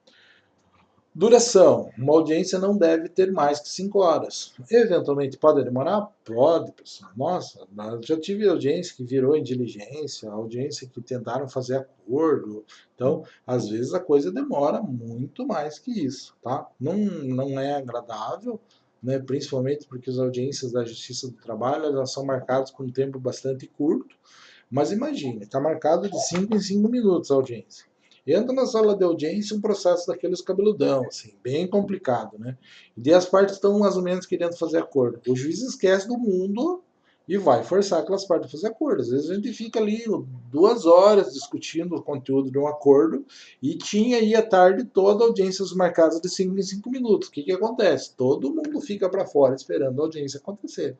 Duração. Uma audiência não deve ter mais que 5 horas. Eventualmente pode demorar? Pode, pessoal. Nossa, já tive audiência que virou em diligência, audiência que tentaram fazer acordo. Então, às vezes a coisa demora muito mais que isso, tá? Não é agradável, né? Principalmente porque as audiências da Justiça do Trabalho elas são marcadas por um tempo bastante curto. Mas imagine, está marcado de 5 em 5 minutos a audiência. Entra na sala de audiência um processo daqueles cabeludão, assim, bem complicado, né? E daí as partes estão mais ou menos querendo fazer acordo. O juiz esquece do mundo e vai forçar aquelas partes a fazer acordo. Às vezes a gente fica ali 2 horas discutindo o conteúdo de um acordo e tinha aí a tarde toda audiências marcadas de 5 em 5 minutos. O que acontece? Todo mundo fica para fora esperando a audiência acontecer.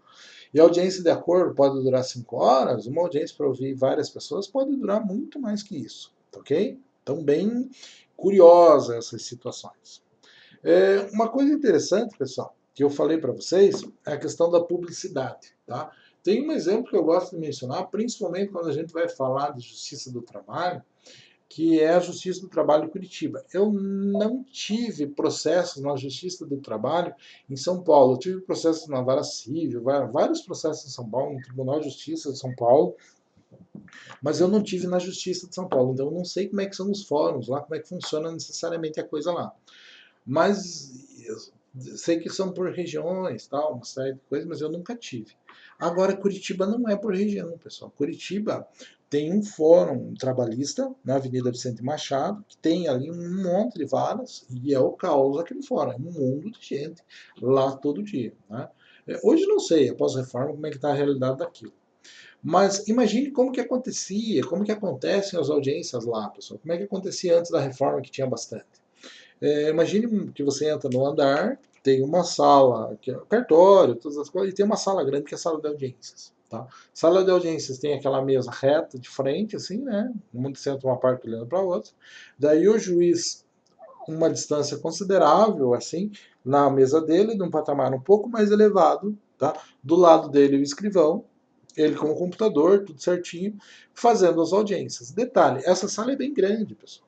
E a audiência de acordo pode durar 5 horas, uma audiência para ouvir várias pessoas pode durar muito mais que isso, ok? Então, bem curiosa essas situações. Uma coisa interessante, pessoal, que eu falei para vocês, é a questão da publicidade. Tá? Tem um exemplo que eu gosto de mencionar, principalmente quando a gente vai falar de justiça do trabalho, que é a Justiça do Trabalho de Curitiba. Eu não tive processos na Justiça do Trabalho em São Paulo. Eu tive processos na Vara Civil, vários processos em São Paulo, no Tribunal de Justiça de São Paulo, mas eu não tive na Justiça de São Paulo, então eu não sei como é que são os fóruns lá, como é que funciona necessariamente a coisa lá. Mas eu sei que são por regiões, tal, uma série de coisas, mas eu nunca tive. Agora, Curitiba não é por região, pessoal. Curitiba tem um fórum trabalhista na Avenida Vicente Machado, que tem ali um monte de varas, e é o caos aquele fórum, é um mundo de gente lá todo dia. Né? Hoje não sei, após a reforma, como é que está a realidade daquilo. Mas imagine como que acontecia, como que acontecem as audiências lá, pessoal. Como é que acontecia antes da reforma, que tinha bastante. Imagine que você entra no andar, tem uma sala, que é o cartório, todas as coisas, e tem uma sala grande que é a sala de audiências. Tá? Sala de audiências tem aquela mesa reta de frente, assim, né? Um senta uma parte olhando para a outra. Daí o juiz, uma distância considerável, assim, na mesa dele, num patamar um pouco mais elevado, tá? Do lado dele o escrivão, ele com o computador, tudo certinho, fazendo as audiências. Detalhe, essa sala é bem grande, pessoal.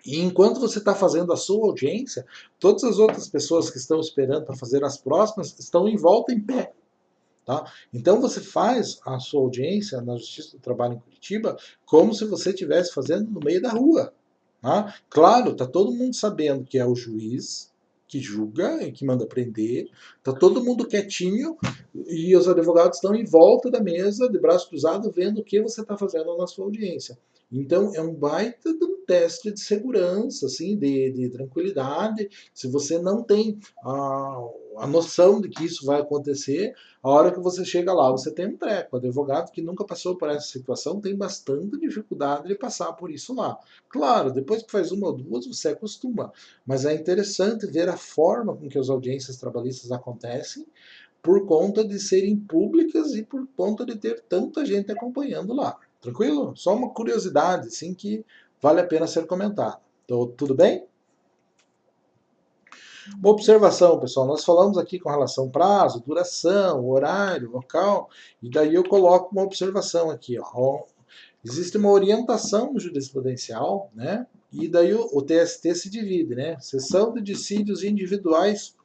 E enquanto você está fazendo a sua audiência, todas as outras pessoas que estão esperando para fazer as próximas estão em volta em pé. Tá? Então você faz a sua audiência na Justiça do Trabalho em Curitiba como se você estivesse fazendo no meio da rua. Tá? Claro, está todo mundo sabendo que é o juiz que julga e que manda prender, está todo mundo quietinho e os advogados estão em volta da mesa, de braço cruzado, vendo o que você está fazendo na sua audiência. Então é um baita de um teste de segurança, assim, de tranquilidade. Se você não tem a noção de que isso vai acontecer, a hora que você chega lá, você tem um treco. O advogado que nunca passou por essa situação tem bastante dificuldade de passar por isso lá. Claro, depois que faz uma ou duas, você acostuma. Mas é interessante ver a forma com que as audiências trabalhistas acontecem, por conta de serem públicas e por conta de ter tanta gente acompanhando lá. Tranquilo? Só uma curiosidade, assim, que vale a pena ser comentada. Então, tudo bem? Uma observação, pessoal, nós falamos aqui com relação ao prazo, duração, horário, local, e daí eu coloco uma observação aqui, ó. Existe uma orientação jurisprudencial, né? E daí o TST se divide, né? Sessão de dissídios individuais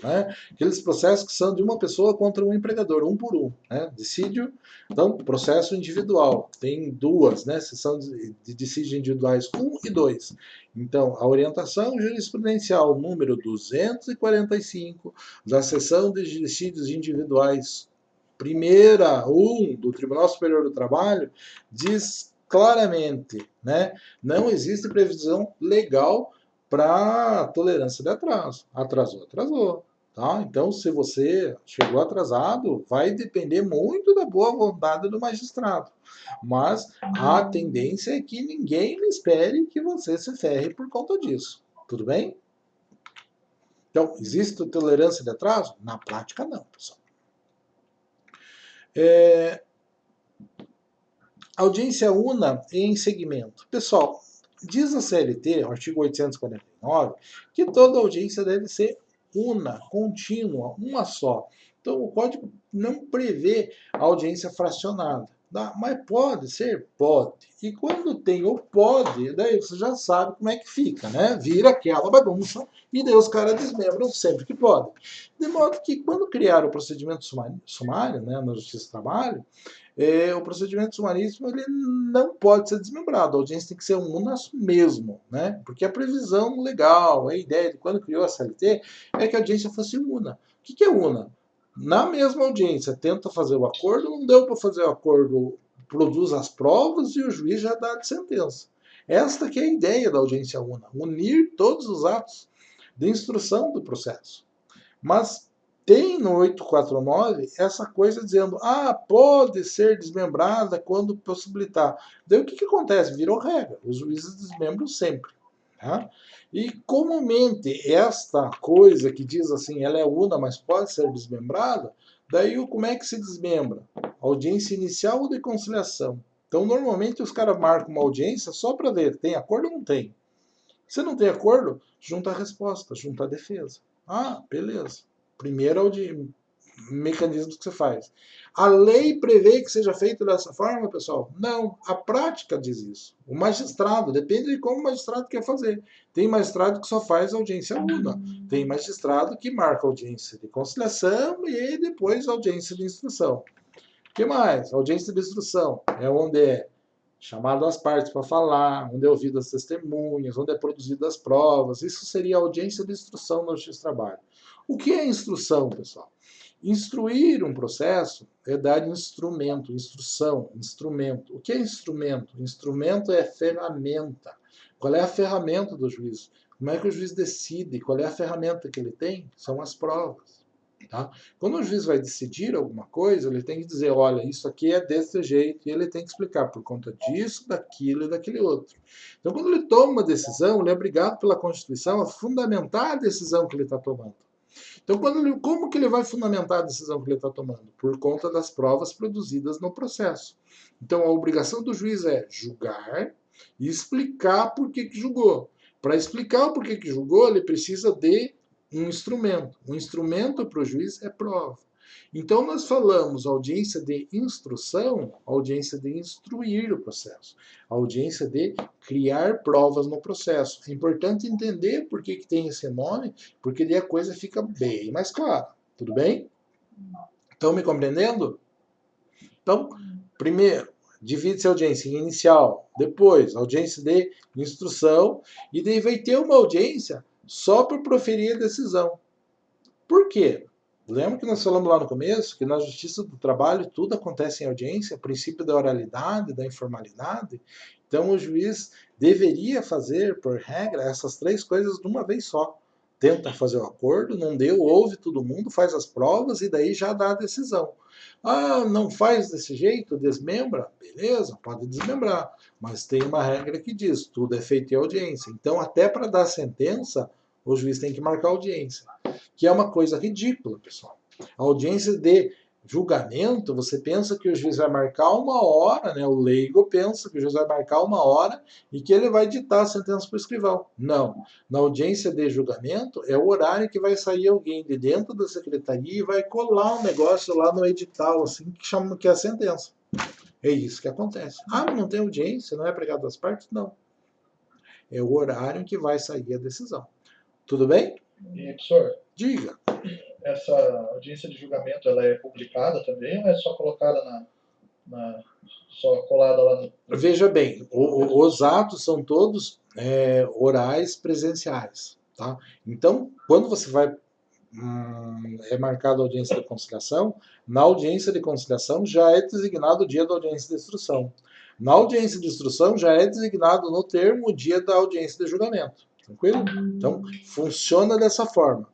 né? Aqueles processos que são de uma pessoa contra um empregador, um por um, né? Dissídio, então, processo individual, tem duas, né? Sessão de dissídios individuais 1 e 2. Então, a orientação jurisprudencial número 245 da sessão de dissídios individuais primeira 1 do Tribunal Superior do Trabalho diz claramente, né? Não existe previsão legal para tolerância de atraso. Atrasou, atrasou. Tá? Então, se você chegou atrasado, vai depender muito da boa vontade do magistrado. Mas a tendência é que ninguém espere que você se ferre por conta disso. Tudo bem? Então, existe tolerância de atraso? Na prática, não, pessoal. Audiência una em segmento. Pessoal, diz a CLT, artigo 849, que toda audiência deve ser una, contínua, uma só. Então, o código não prevê a audiência fracionada. Tá? Mas pode ser? Pode. E quando tem o pode, daí você já sabe como é que fica, né? Vira aquela bagunça e daí os caras desmembram sempre que pode. De modo que, quando criaram o procedimento sumário, né, na Justiça do Trabalho, o procedimento sumaríssimo ele não pode ser desmembrado. A audiência tem que ser una mesmo, né? Porque a previsão legal, a ideia de quando criou a CLT é que a audiência fosse una. O que é una? Na mesma audiência, tenta fazer o acordo, não deu para fazer o acordo, produz as provas e o juiz já dá a sentença. Esta que é a ideia da audiência una, unir todos os atos de instrução do processo. Mas tem no 849 essa coisa dizendo, pode ser desmembrada quando possibilitar. Daí o que acontece? Virou regra. Os juízes desmembram sempre. Tá? E comumente esta coisa que diz assim, ela é una, mas pode ser desmembrada, daí como é que se desmembra? Audiência inicial ou de conciliação? Então normalmente os caras marcam uma audiência só para ver, tem acordo ou não tem? Se não tem acordo, junta a resposta, junta a defesa. Beleza. Primeiro mecanismo que você faz. A lei prevê que seja feito dessa forma, pessoal? Não. A prática diz isso. O magistrado, depende de como o magistrado quer fazer. Tem magistrado que só faz audiência una. Tem magistrado que marca audiência de conciliação e depois audiência de instrução. O que mais? Audiência de instrução é onde é chamado as partes para falar, onde é ouvido as testemunhas, onde é produzido as provas. Isso seria audiência de instrução no Justiça do Trabalho. O que é instrução, pessoal? Instruir um processo é dar instrumento, instrução, instrumento. O que é instrumento? Instrumento é ferramenta. Qual é a ferramenta do juiz? Como é que o juiz decide? Qual é a ferramenta que ele tem? São as provas. Tá? Quando o juiz vai decidir alguma coisa, ele tem que dizer, olha, isso aqui é desse jeito, e ele tem que explicar por conta disso, daquilo e daquele outro. Então, quando ele toma uma decisão, ele é obrigado pela Constituição a fundamentar a decisão que ele está tomando. Então, como que ele vai fundamentar a decisão que ele está tomando? Por conta das provas produzidas no processo. Então, a obrigação do juiz é julgar e explicar por que julgou. Para explicar o porquê que julgou, ele precisa de um instrumento. O instrumento para o juiz é prova. Então, nós falamos audiência de instrução, audiência de instruir o processo, audiência de criar provas no processo. É importante entender por que tem esse nome, porque daí a coisa fica bem mais clara. Tudo bem? Estão me compreendendo? Então, primeiro, divide-se a audiência em inicial, depois audiência de instrução, e daí vai ter uma audiência só para proferir a decisão. Por quê? Lembra que nós falamos lá no começo que na Justiça do Trabalho tudo acontece em audiência, princípio da oralidade, da informalidade? Então o juiz deveria fazer, por regra, essas três coisas de uma vez só. Tenta fazer o acordo, não deu, ouve todo mundo, faz as provas e daí já dá a decisão. Ah, não faz desse jeito, desmembra? Beleza, pode desmembrar. Mas tem uma regra que diz, tudo é feito em audiência. Então, até para dar sentença, o juiz tem que marcar audiência. Que é uma coisa ridícula, pessoal. A audiência de julgamento, você pensa que o juiz vai marcar uma hora, né? O leigo pensa que o juiz vai marcar uma hora e que ele vai ditar a sentença para o escrivão. Não. Na audiência de julgamento, é o horário que vai sair alguém de dentro da secretaria e vai colar um negócio lá no edital, assim, que chama que é a sentença. É isso que acontece. Ah, não tem audiência, não é pregado das partes? Não. É o horário em que vai sair a decisão. Tudo bem? E, professor, diga. Essa audiência de julgamento, ela é publicada também ou é só colocada só colada lá no... Veja bem, os atos são todos orais presenciais, tá? Então, quando você vai é marcada a audiência de conciliação, na audiência de conciliação já é designado o dia da audiência de instrução. Na audiência de instrução já é designado no termo o dia da audiência de julgamento. Tranquilo? Então, funciona dessa forma.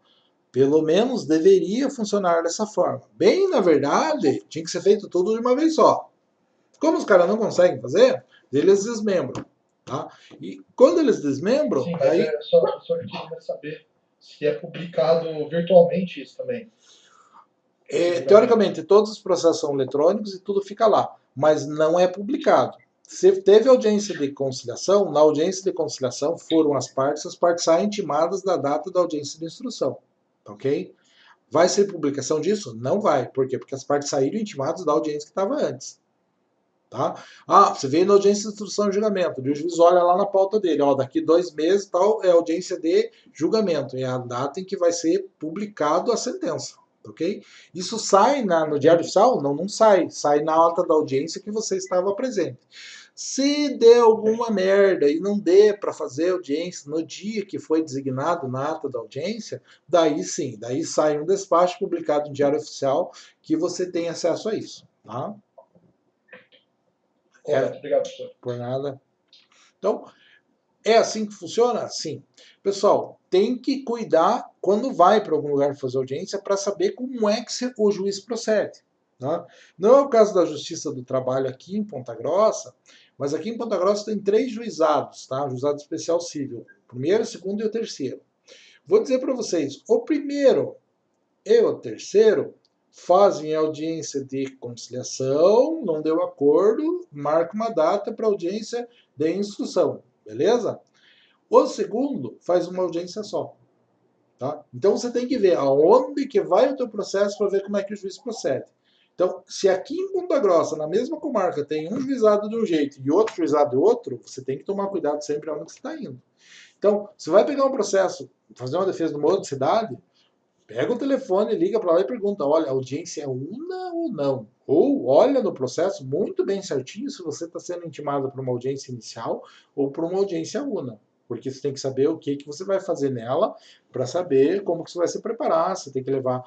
Pelo menos deveria funcionar dessa forma. Bem, na verdade, tinha que ser feito tudo de uma vez só. Como os caras não conseguem fazer, eles desmembram. Tá? E quando eles desmembram... Sim, aí... só que eu queria saber se é publicado virtualmente isso também. Teoricamente, todos os processos são eletrônicos e tudo fica lá, mas não é publicado. Se teve audiência de conciliação, na audiência de conciliação foram as partes saem intimadas da data da audiência de instrução. Ok? Vai ser publicação disso? Não vai. Por quê? Porque as partes saíram intimadas da audiência que estava antes. Tá? Ah, você veio na audiência de instrução e julgamento. O juiz olha lá na pauta dele. Ó, daqui 2 meses tal, é audiência de julgamento. É a data em que vai ser publicado a sentença. Ok? Isso sai no Diário Oficial? Não, não sai. Sai na ata da audiência que você estava presente. Se der alguma merda e não dê para fazer audiência no dia que foi designado na ata da audiência, daí sim, daí sai um despacho publicado no Diário Oficial que você tem acesso a isso. Tá? Obrigado, professor. Por nada. Então, é assim que funciona? Sim. Pessoal, tem que cuidar quando vai para algum lugar fazer audiência para saber como é que o juiz procede. Tá? Não é o caso da Justiça do Trabalho aqui em Ponta Grossa, mas aqui em Ponta Grossa tem 3 juizados, tá? Juizado Especial Civil. O primeiro, o segundo e o terceiro. Vou dizer para vocês, o primeiro e o terceiro fazem audiência de conciliação, não deu acordo, marca uma data para audiência de instrução, beleza? O segundo faz uma audiência só. Tá? Então você tem que ver aonde que vai o teu processo para ver como é que o juiz procede. Então, se aqui em Ponta Grossa, na mesma comarca, tem um juizado de um jeito e outro juizado de outro, você tem que tomar cuidado sempre aonde você está indo. Então, você vai pegar um processo, fazer uma defesa numa outra cidade, pega o telefone, liga para lá e pergunta, olha, a audiência é una ou não? Ou olha no processo muito bem certinho se você está sendo intimado para uma audiência inicial ou para uma audiência una. Porque você tem que saber o que você vai fazer nela para saber como que você vai se preparar. Você tem que levar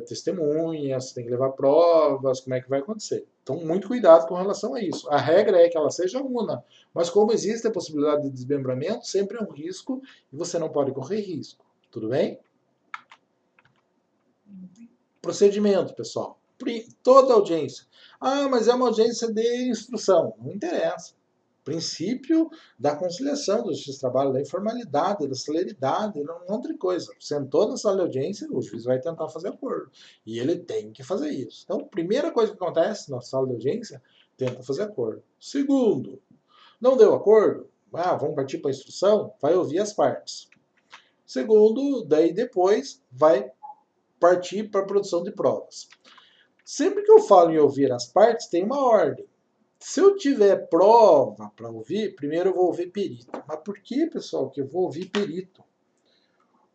testemunhas, você tem que levar provas, como é que vai acontecer. Então, muito cuidado com relação a isso. A regra é que ela seja una, mas como existe a possibilidade de desmembramento, sempre é um risco e você não pode correr risco. Tudo bem? Procedimento, pessoal. Toda audiência. Ah, mas é uma audiência de instrução. Não interessa. Princípio da conciliação do justiça do trabalho, da informalidade, da celeridade, não outra coisa. Sentou na sala de audiência, o juiz vai tentar fazer acordo. E ele tem que fazer isso. Então, primeira coisa que acontece na sala de audiência, tenta fazer acordo. Segundo, não deu acordo? Ah, vamos partir para a instrução? Vai ouvir as partes. Segundo, daí depois vai partir para a produção de provas. Sempre que eu falo em ouvir as partes, tem uma ordem. Se eu tiver prova para ouvir, primeiro eu vou ouvir perito. Mas por que, pessoal, que eu vou ouvir perito?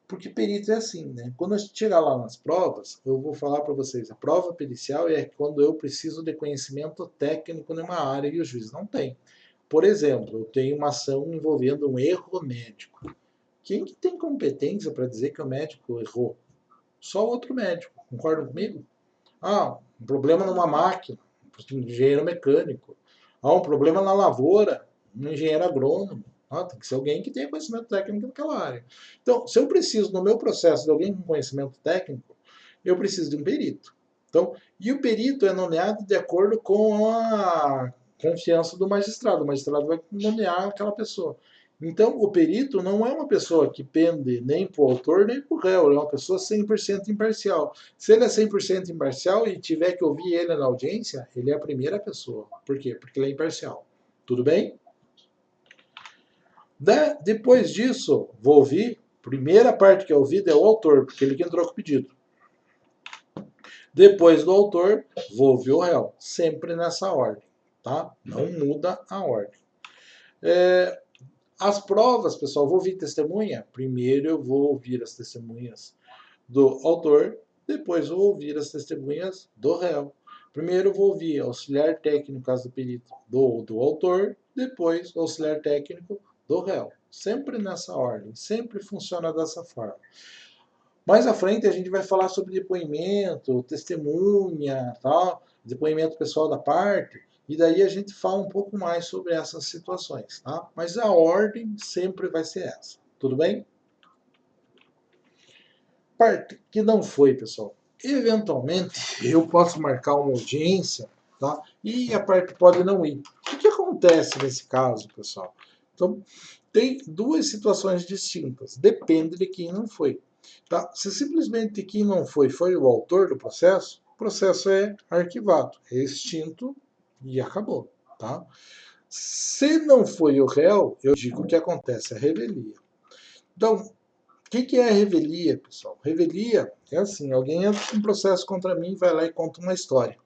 Porque perito é assim, né? Quando a gente chegar lá nas provas, eu vou falar para vocês, a prova pericial é quando eu preciso de conhecimento técnico numa área e o juiz não tem. Por exemplo, eu tenho uma ação envolvendo um erro médico. Quem que tem competência para dizer que o médico errou? Só outro médico. Concordam comigo? Ah, um problema numa máquina, um engenheiro mecânico. Ah, um problema na lavoura, um engenheiro agrônomo. Ah, tem que ser alguém que tenha conhecimento técnico naquela área. Então, se eu preciso, no meu processo, de alguém com conhecimento técnico, eu preciso de um perito. Então, e o perito é nomeado de acordo com a confiança do magistrado. O magistrado vai nomear aquela pessoa. Então, o perito não é uma pessoa que pende nem para o autor nem para o réu, ele é uma pessoa 100% imparcial. Se ele é 100% imparcial e tiver que ouvir ele na audiência, ele é a primeira pessoa. Por quê? Porque ele é imparcial. Tudo bem? Depois disso, vou ouvir. Primeira parte que é ouvida é o autor, porque ele que entrou com o pedido. Depois do autor, vou ouvir o réu. Sempre nessa ordem. Tá? Não muda a ordem. As provas, pessoal, vou ouvir testemunha? Primeiro eu vou ouvir as testemunhas do autor, depois vou ouvir as testemunhas do réu. Primeiro vou ouvir auxiliar técnico, caso do perito, do autor, depois auxiliar técnico do réu. Sempre nessa ordem, sempre funciona dessa forma. Mais à frente a gente vai falar sobre depoimento, testemunha, tal, depoimento pessoal da parte, e daí a gente fala um pouco mais sobre essas situações, tá? Mas a ordem sempre vai ser essa, tudo bem? Parte que não foi, pessoal. Eventualmente eu posso marcar uma audiência, tá? E a parte pode não ir. O que acontece nesse caso, pessoal? Então, tem duas situações distintas. Depende de quem não foi. Tá? Se simplesmente quem não foi o autor do processo, o processo é arquivado, é extinto e acabou. Tá? Se não foi o réu, eu digo o que acontece, a revelia. Então, o que é a revelia, pessoal? Revelia é assim, alguém entra com um processo contra mim, vai lá e conta uma história.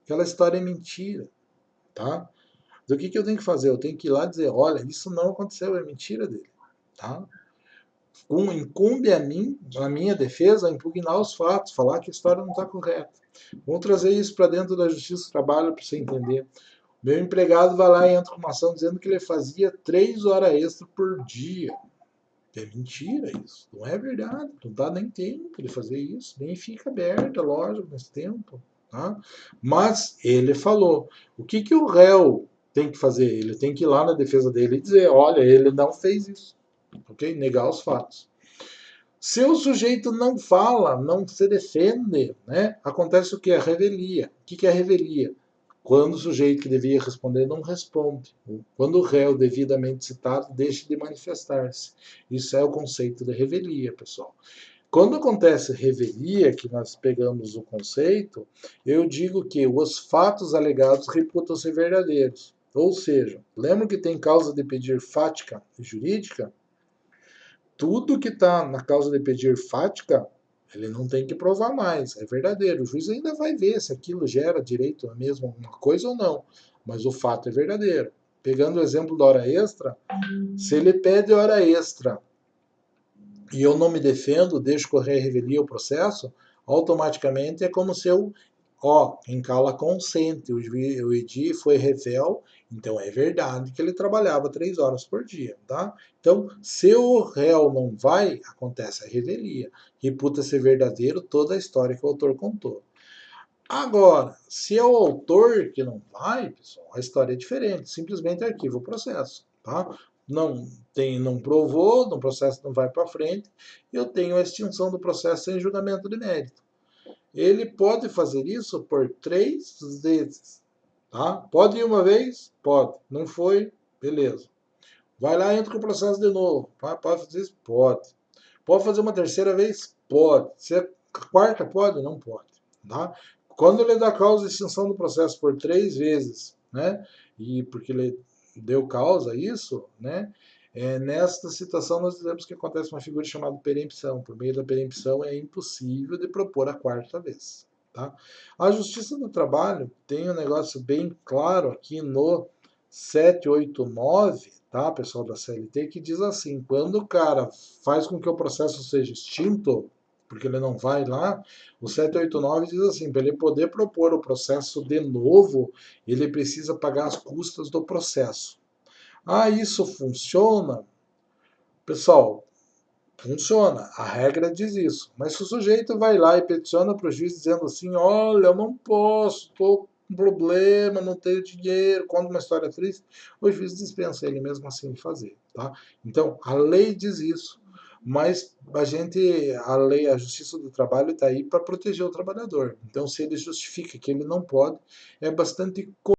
Aquela história é mentira, tá? Do que eu tenho que fazer? Eu tenho que ir lá e dizer, olha, isso não aconteceu, é mentira dele, tá? Incumbe a mim, a minha defesa, a impugnar os fatos, falar que a história não está correta. Vamos trazer isso para dentro da Justiça do Trabalho para você entender. Meu empregado vai lá e entra com uma ação dizendo que ele fazia 3 horas extra por dia. É mentira isso, não é verdade, não dá nem tempo de fazer isso, nem fica aberta a loja nesse tempo. Tá? Mas ele falou, o que o réu tem que fazer? Ele tem que ir lá na defesa dele e dizer, olha, ele não fez isso. Ok? Negar os fatos. Se o sujeito não fala, não se defende, né? Acontece o que? A revelia. O que é a revelia? Quando o sujeito que devia responder não responde. Quando o réu devidamente citado deixa de manifestar-se. Isso é o conceito de revelia, pessoal. Quando acontece revelia, que nós pegamos o conceito, eu digo que os fatos alegados reputam ser verdadeiros. Ou seja, lembra que tem causa de pedir fática jurídica? Tudo que está na causa de pedir fática, ele não tem que provar mais, é verdadeiro. O juiz ainda vai ver se aquilo gera direito a mesma alguma coisa ou não, mas o fato é verdadeiro. Pegando o exemplo da hora extra, se ele pede hora extra e eu não me defendo, deixo correr a revelia o processo, automaticamente é como se eu, em cala consente, o Edi foi revel, então é verdade que ele trabalhava 3 horas por dia, tá? Então, se o réu não vai, acontece a revelia. Reputa ser verdadeiro toda a história que o autor contou. Agora, se é o autor que não vai, pessoal, a história é diferente, simplesmente arquiva o processo, tá? não provou, no processo não vai para frente, eu tenho a extinção do processo sem julgamento de mérito. Ele pode fazer isso por 3 vezes. Tá? Pode ir uma vez? Pode. Não foi? Beleza. Vai lá, entra com o processo de novo. Pode fazer isso? Pode. Pode fazer uma terceira vez? Pode. Se a quarta pode? Não pode. Tá? Quando ele dá causa de extinção do processo por 3 vezes, né? E porque ele deu causa a isso, né? Nesta situação nós dizemos que acontece uma figura chamada perempção. Por meio da perempção é impossível de propor a quarta vez. Tá? A Justiça do Trabalho tem um negócio bem claro aqui no 789, tá, pessoal da CLT, que diz assim: quando o cara faz com que o processo seja extinto, porque ele não vai lá, o 789 diz assim: para ele poder propor o processo de novo, ele precisa pagar as custas do processo. Ah, isso funciona? Pessoal, funciona, a regra diz isso. Mas se o sujeito vai lá e peticiona para o juiz dizendo assim: olha, eu não posso, estou com problema, não tenho dinheiro, conta uma história triste, o juiz dispensa ele mesmo assim de fazer. Tá? Então, a lei diz isso, mas a lei, a Justiça do Trabalho está aí para proteger o trabalhador. Então, se ele justifica que ele não pode, é bastante